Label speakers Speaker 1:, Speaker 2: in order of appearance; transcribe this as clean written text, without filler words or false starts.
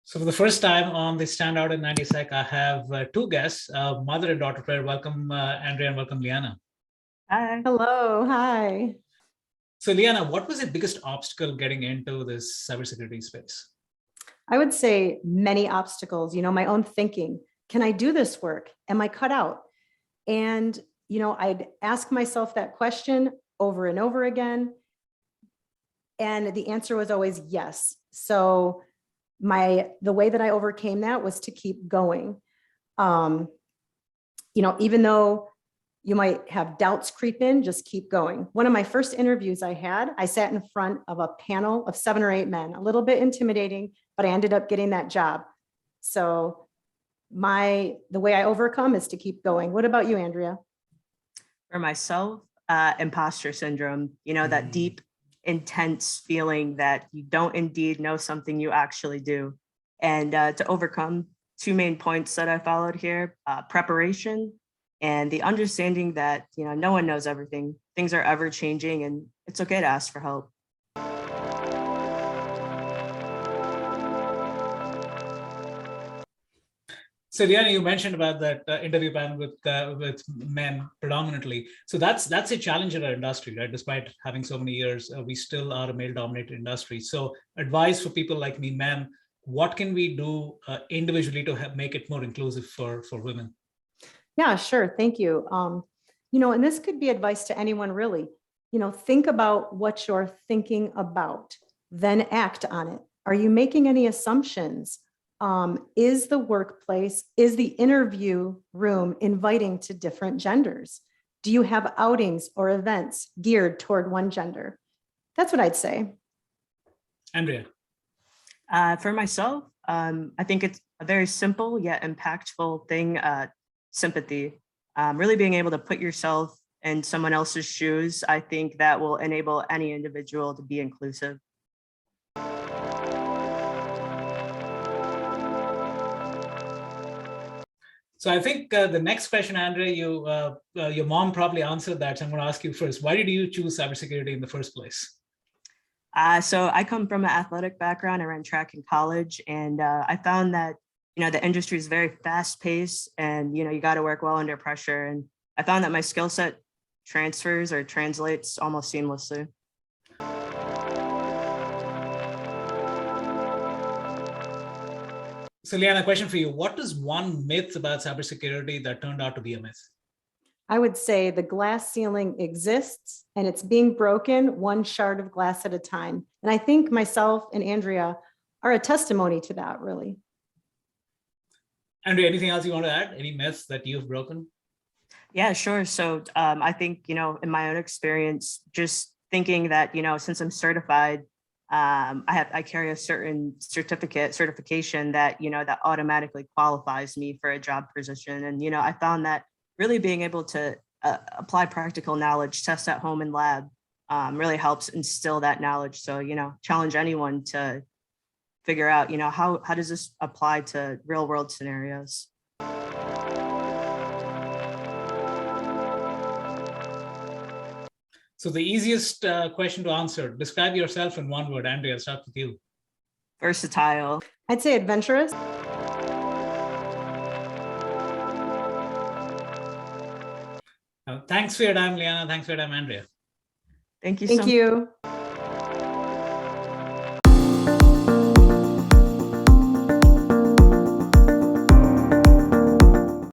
Speaker 1: So for the first time on the Standout in 90 Sec, I have two guests, mother and daughter pair. Welcome, Andrea, and welcome, LeeAnna.
Speaker 2: Hi.
Speaker 3: Hello. Hi.
Speaker 1: So LeeAnna, what was the biggest obstacle getting into this cybersecurity space?
Speaker 3: I would say many obstacles, my own thinking. Can I do this work? Am I cut out? And, I'd ask myself that question over and over again. And the answer was always yes. So the way that I overcame that was to keep going. Even though you might have doubts creep in, just keep going. One of my first interviews I sat in front of a panel of 7 or 8 men, a little bit intimidating, but I ended up getting that job. So the way I overcome is to keep going. What about you, Andrea?
Speaker 2: For myself, imposter syndrome, that deep, intense feeling that you don't indeed know something you actually do. And to overcome 2 main points that I followed here, preparation and the understanding that, no one knows everything. Things are ever changing and it's okay to ask for help.
Speaker 1: So LeeAnna, you mentioned about that interview panel with men predominantly. So that's a challenge in our industry, right? Despite having so many years, we still are a male-dominated industry. So advice for people like me, men, what can we do individually to make it more inclusive for women?
Speaker 3: Yeah, sure. Thank you. And this could be advice to anyone really. Think about what you're thinking about, then act on it. Are you making any assumptions? Is the workplace, is the interview room inviting to different genders? Do you have outings or events geared toward one gender? That's what I'd say.
Speaker 1: Andrea.
Speaker 2: For myself, I think it's a very simple yet impactful thing, sympathy. Really being able to put yourself in someone else's shoes, I think that will enable any individual to be inclusive.
Speaker 1: So I think the next question, Andrea, your mom probably answered that. So I'm going to ask you first. Why did you choose cybersecurity in the first place?
Speaker 2: So I come from an athletic background. I ran track in college, and I found that the industry is very fast paced, and you got to work well under pressure. And I found that my skill set transfers or translates almost seamlessly.
Speaker 1: So LeeAnna, a question for you. What is one myth about cybersecurity that turned out to be a myth?
Speaker 3: I would say the glass ceiling exists and it's being broken one shard of glass at a time. And I think myself and Andrea are a testimony to that, really.
Speaker 1: Andrea, anything else you want to add? Any myths that you've broken?
Speaker 2: Yeah, sure. So I think, in my own experience, just thinking that, since I'm certified, I carry a certain certification that, that automatically qualifies me for a job position. And, I found that really being able to apply practical knowledge, test at home and lab, really helps instill that knowledge. So, challenge anyone to figure out, how does this apply to real world scenarios?
Speaker 1: So the easiest question to answer, describe yourself in one word. Andrea, I'll start with you.
Speaker 2: Versatile.
Speaker 3: I'd say adventurous.
Speaker 1: Thanks for your time, LeeAnna. Thanks for your time, Andrea.
Speaker 2: Thank you.
Speaker 3: Thank you.